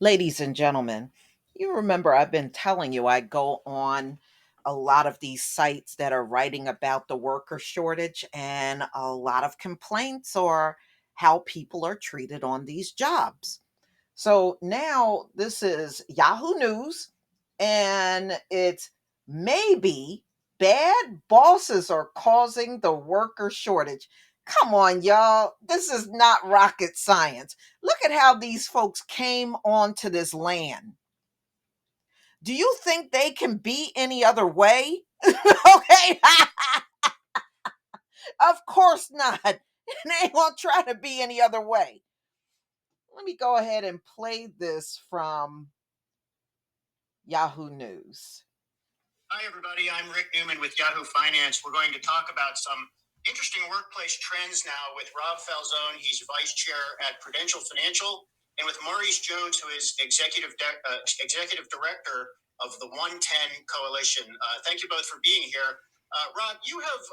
Ladies and gentlemen, you remember I've been telling you I go on a lot of these sites that are writing about the worker shortage, and a lot of complaints or how people are treated on these jobs. So now this is Yahoo News, and it's maybe bad bosses are causing the worker shortage. Come on, y'all. This is not rocket science. Look at how these folks came onto this land. Do you think they can be any other way? Okay. Of course not. They won't try to be any other way. Let me go ahead and play this from Yahoo News. Hi, everybody. I'm Rick Newman with Yahoo Finance. We're going to talk about some interesting workplace trends now with Rob Falzone. He's vice chair at Prudential Financial, and with Maurice Jones, who is executive director of the 110 Coalition. Thank you both for being here. Rob, you have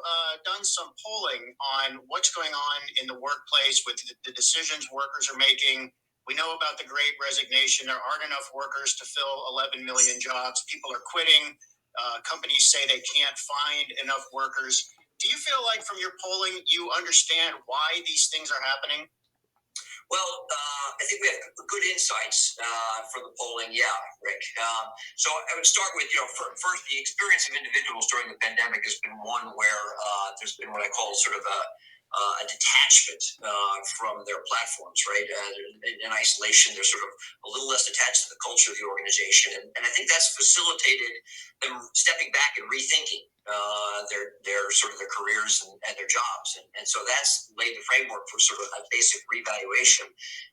done some polling on what's going on in the workplace with the decisions workers are making. We know about the great resignation. There aren't enough workers to fill 11 million jobs. People are quitting. Companies say they can't find enough workers. Do you feel like from your polling, you understand why these things are happening? Well, I think we have good insights for the polling. Yeah, Rick. So I would start with, first, the experience of individuals during the pandemic has been one where there's been what I call sort of a detachment from their platforms, right? In isolation, they're sort of a little less attached to the culture of the organization. And I think that's facilitated them stepping back and rethinking their sort of their careers and their jobs. And so that's laid the framework for sort of a basic revaluation.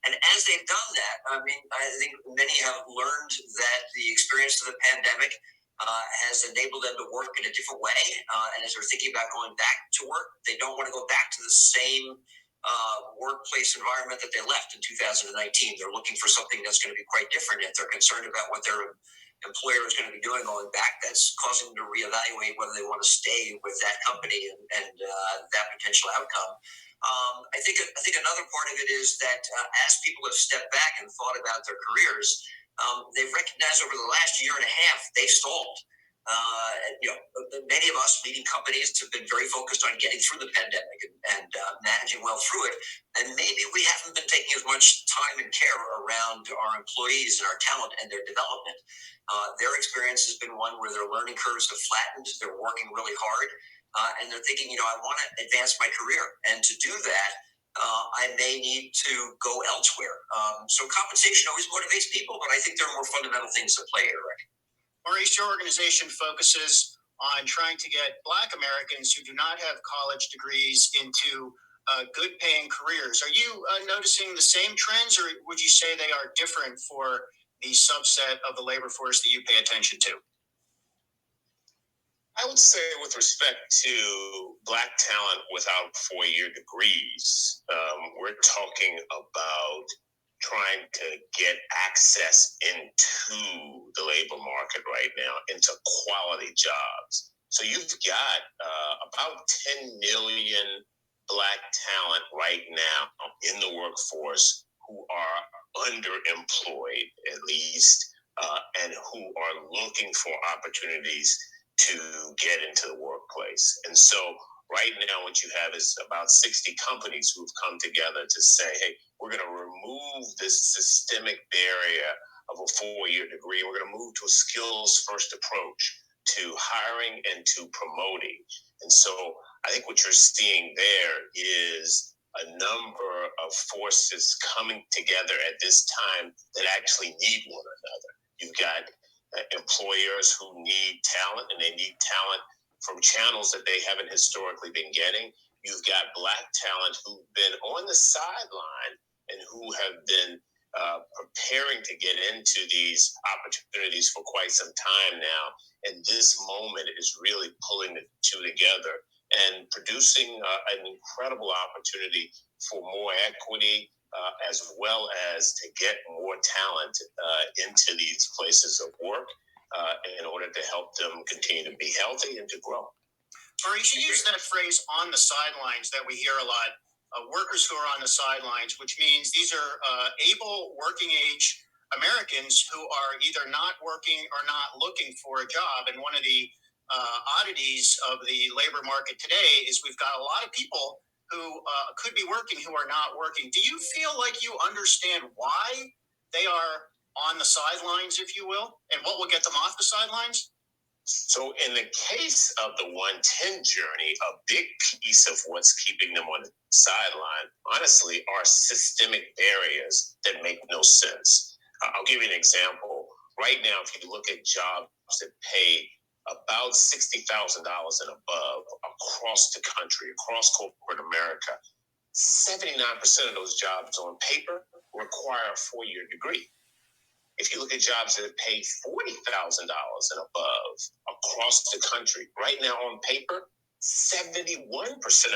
And as they've done that, I mean, I think many have learned that the experience of the pandemic has enabled them to work in a different way. And as they're thinking about going back to work, they don't want to go back to the same workplace environment that they left in 2019. They're looking for something that's going to be quite different. If they're concerned about what their employer is going to be doing going back, that's causing them to reevaluate whether they want to stay with that company and that potential outcome. I think another part of it is that as people have stepped back and thought about their careers, they've recognized over the last year and a half they've stalled. Many of us leading companies have been very focused on getting through the pandemic and managing well through it. And maybe we haven't been taking as much time and care around our employees and our talent and their development. Their experience has been one where their learning curves have flattened. They're working really hard. And they're thinking, I want to advance my career. And to do that, I may need to go elsewhere. So compensation always motivates people, but I think there are more fundamental things at play here, Rick. Maurice, your organization focuses on trying to get Black Americans who do not have college degrees into good paying careers. Are you noticing the same trends, or would you say they are different for the subset of the labor force that you pay attention to? I would say, with respect to Black talent without four-year degrees, we're talking about trying to get access into the labor market right now, into quality jobs. So you've got about 10 million Black talent right now in the workforce who are underemployed, at least, and who are looking for opportunities to get into the workplace. And so right now what you have is about 60 companies who've come together to say, hey, we're going to remove this systemic barrier of a four-year degree. We're going to move to a skills-first approach to hiring and to promoting. And so I think what you're seeing there is a number of forces coming together at this time that actually need one another. You've got employers who need talent, and they need talent from channels that they haven't historically been getting. You've got Black talent who've been on the sideline and who have been preparing to get into these opportunities for quite some time now. And this moment is really pulling the two together and producing an incredible opportunity for more equity, as well as to get more talent into these places of work in order to help them continue to be healthy and to grow. Maurice, you use that phrase "on the sidelines" that we hear a lot. Workers who are on the sidelines, which means these are able working age Americans who are either not working or not looking for a job. And one of the oddities of the labor market today is we've got a lot of people who could be working who are not working. Do you feel like you understand why they are on the sidelines, if you will, and what will get them off the sidelines? So, in the case of the 110 journey, a big piece of what's keeping them on the sideline, honestly, are systemic barriers that make no sense. I'll give you an example. Right now, if you look at jobs that pay about $60,000 and above across the country, across corporate America, 79% of those jobs on paper require a 4-year degree. If you look at jobs that pay $40,000 and above across the country, right now on paper, 71%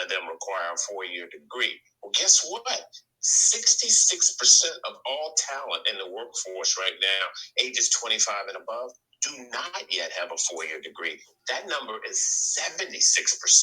of them require a 4-year degree. Well, guess what? 66% of all talent in the workforce right now, ages 25 and above, do not yet have a 4-year degree. That number is 76%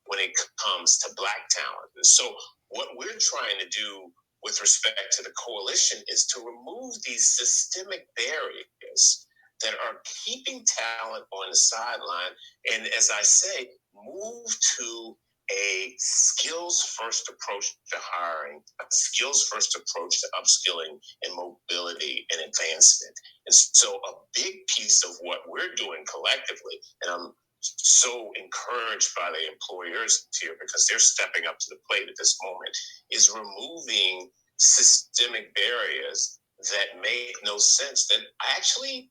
when it comes to Black talent. And so, what we're trying to do with respect to the coalition is to remove these systemic barriers that are keeping talent on the sideline. And as I say, move to a skills first approach to hiring, a skills first approach to upskilling and mobility and advancement. And so, a big piece of what we're doing collectively, and I'm so encouraged by the employers here because they're stepping up to the plate at this moment, is removing systemic barriers that make no sense, that actually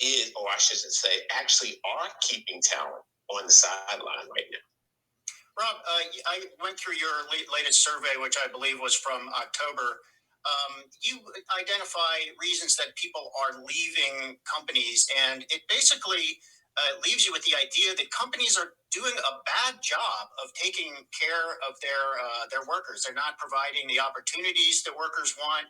is, or I should say, actually are keeping talent on the sideline right now. Rob, I went through your latest survey, which I believe was from October. You identify reasons that people are leaving companies, and it basically leaves you with the idea that companies are doing a bad job of taking care of their workers. They're not providing the opportunities that workers want.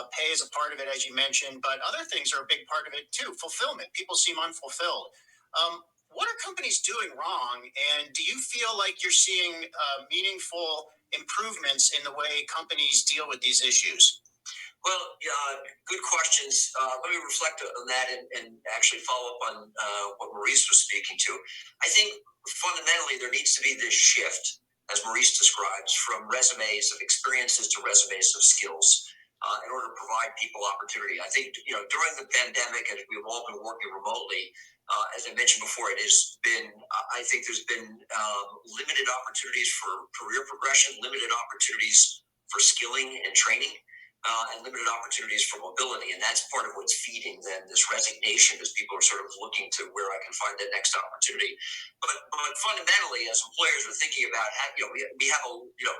Pay is a part of it, as you mentioned, but other things are a big part of it too. Fulfillment. People seem unfulfilled. What are companies doing wrong? And do you feel like you're seeing meaningful improvements in the way companies deal with these issues? Well, good questions. Let me reflect on that and actually follow up on what Maurice was speaking to. I think fundamentally there needs to be this shift, as Maurice describes, from resumes of experiences to resumes of skills in order to provide people opportunity. I think, during the pandemic, as we've all been working remotely, as I mentioned before, it has been, I think there's been limited opportunities for career progression, limited opportunities for skilling and training. And limited opportunities for mobility. And that's part of what's feeding then this resignation as people are sort of looking to where I can find that next opportunity. But fundamentally, as employers are thinking about, we have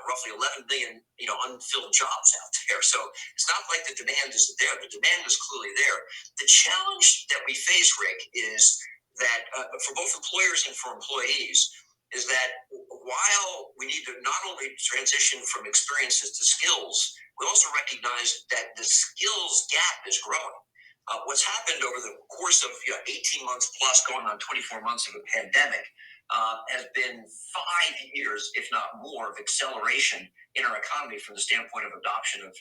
roughly 11 million, unfilled jobs out there. So it's not like the demand isn't there. The demand is clearly there. The challenge that we face, Rick, is that for both employers and for employees, is that while we need to not only transition from experiences to skills, we also recognize that the skills gap is growing. What's happened over the course of 18 months plus, going on 24 months of a pandemic, has been 5 years, if not more, of acceleration in our economy from the standpoint of adoption of.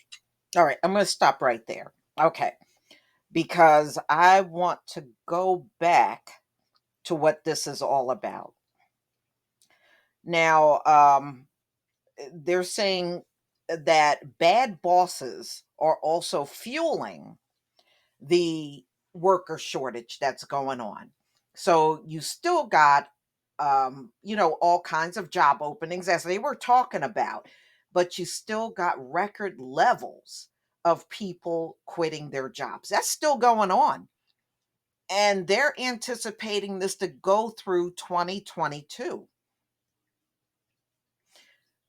All right, I'm going to stop right there. Okay, because I want to go back to what this is all about. Now, they're saying that bad bosses are also fueling the worker shortage that's going on. So you still got, all kinds of job openings as they were talking about, but you still got record levels of people quitting their jobs. That's still going on. And they're anticipating this to go through 2022.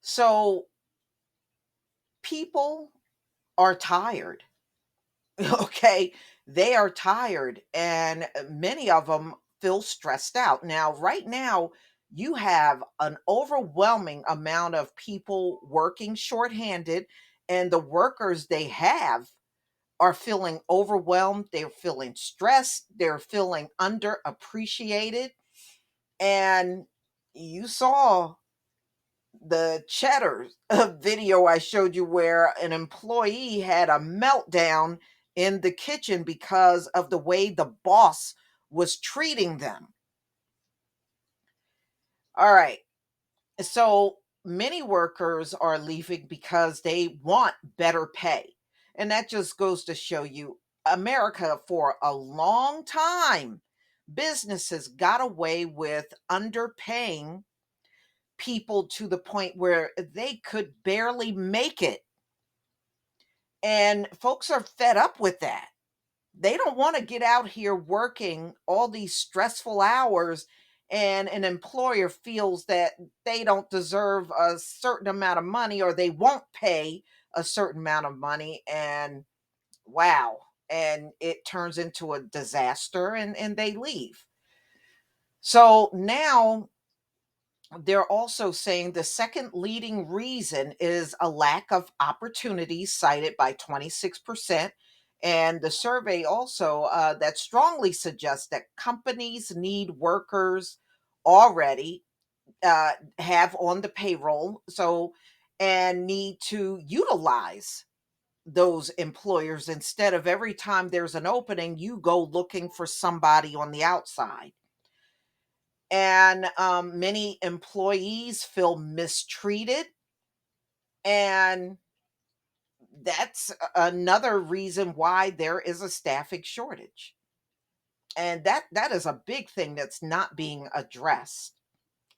So people are tired. Okay, they are tired, and many of them feel stressed out. Now, right now, you have an overwhelming amount of people working shorthanded, and the workers they have are feeling overwhelmed. They're feeling stressed. They're feeling underappreciated. And you saw the cheddar video I showed you where an employee had a meltdown in the kitchen because of the way the boss was treating them. All right. So many workers are leaving because they want better pay. And that just goes to show you America, for a long time, businesses got away with underpaying people to the point where they could barely make it. And folks are fed up with that. They don't want to get out here working all these stressful hours, and an employer feels that they don't deserve a certain amount of money, or they won't pay a certain amount of money, and wow, and it turns into a disaster, and they leave. So now they're also saying the second leading reason is a lack of opportunities, cited by 26%. And the survey also that strongly suggests that companies need workers already, have on the payroll, so, and need to utilize those employers instead of every time there's an opening, you go looking for somebody on the outside. And many employees feel mistreated, and that's another reason why there is a staffing shortage, and that is a big thing that's not being addressed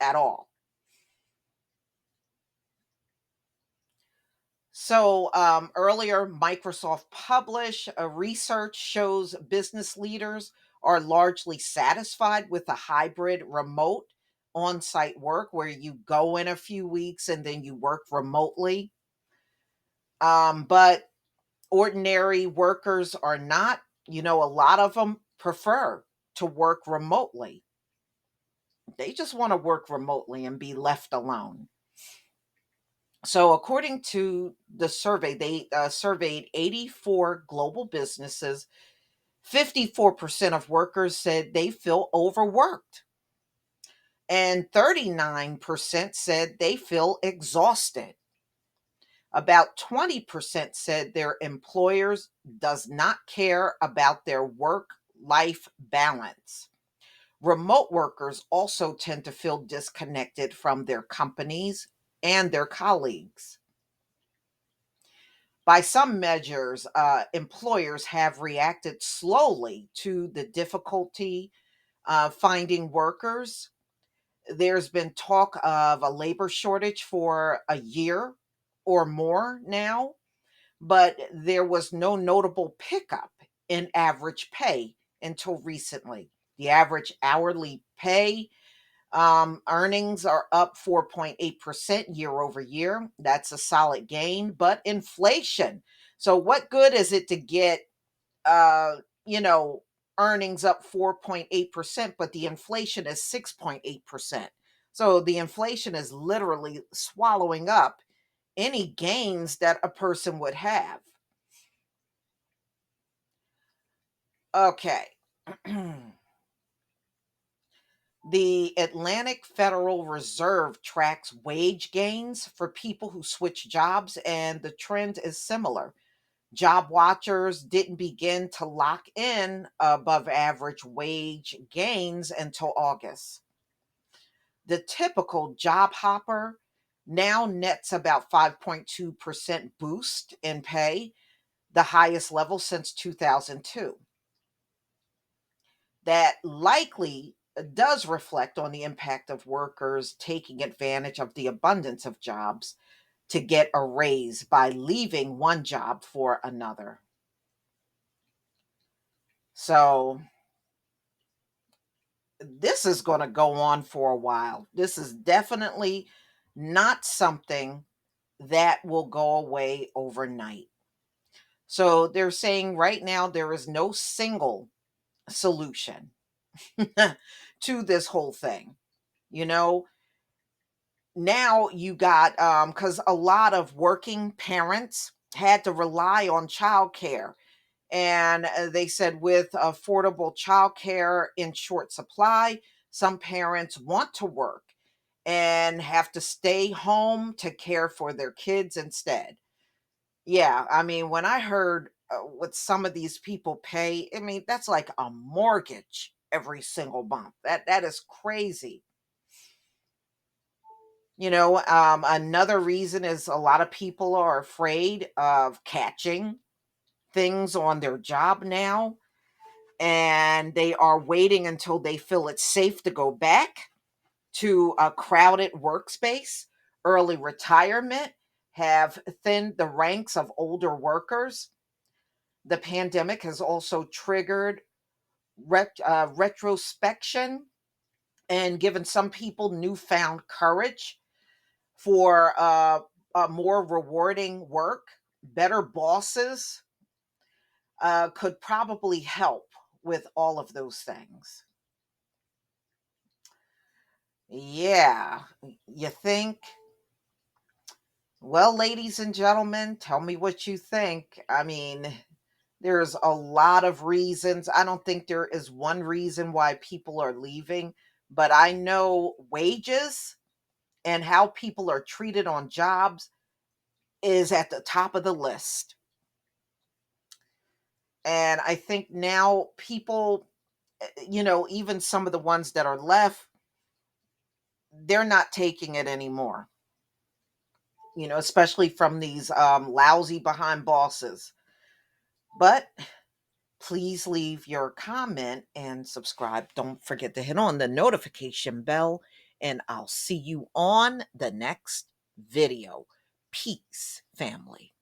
at all. So earlier, Microsoft published a research shows business leaders are largely satisfied with a hybrid remote on-site work where you go in a few weeks and then you work remotely. But ordinary workers are not. A lot of them prefer to work remotely. They just want to work remotely and be left alone. So, according to the survey, they surveyed 84 global businesses. 54% of workers said they feel overworked, and 39% said they feel exhausted. About 20% said their employers does not care about their work life balance. Remote workers also tend to feel disconnected from their companies and their colleagues. By some measures, employers have reacted slowly to the difficulty finding workers. There's been talk of a labor shortage for a year or more now, but there was no notable pickup in average pay until recently. The average hourly pay earnings are up 4.8% year over year. That's a solid gain, but inflation. So, what good is it to get, uh, you know, earnings up 4.8%, but the inflation is 6.8%? So, the inflation is literally swallowing up any gains that a person would have. Okay. The Atlantic Federal Reserve tracks wage gains for people who switch jobs, and the trend is similar. Job watchers didn't begin to lock in above average wage gains until August. The typical job hopper now nets about 5.2% boost in pay, the highest level since 2002. That likely does reflect on the impact of workers taking advantage of the abundance of jobs to get a raise by leaving one job for another. So, this is going to go on for a while. This is definitely not something that will go away overnight. So, they're saying right now there is no single solution to this whole thing. You know, now you got because a lot of working parents had to rely on childcare, and they said with affordable childcare in short supply, some parents want to work and have to stay home to care for their kids instead. Yeah, I mean, when I heard what some of these people pay. I mean, that's like a mortgage every single month. That is crazy. Another reason is a lot of people are afraid of catching things on their job now, and they are waiting until they feel it's safe to go back to a crowded workspace. Early retirement have thinned the ranks of older workers. The pandemic has also triggered retrospection and given some people newfound courage for more rewarding work. Better bosses could probably help with all of those things. Yeah, you think? Well, ladies and gentlemen, tell me what you think. I mean, there's a lot of reasons. I don't think there is one reason why people are leaving, but I know wages and how people are treated on jobs is at the top of the list. And I think now people, even some of the ones that are left, they're not taking it anymore, especially from these lousy behind bosses. But please leave your comment and subscribe. Don't forget to hit on the notification bell, and I'll see you on the next video. Peace, family.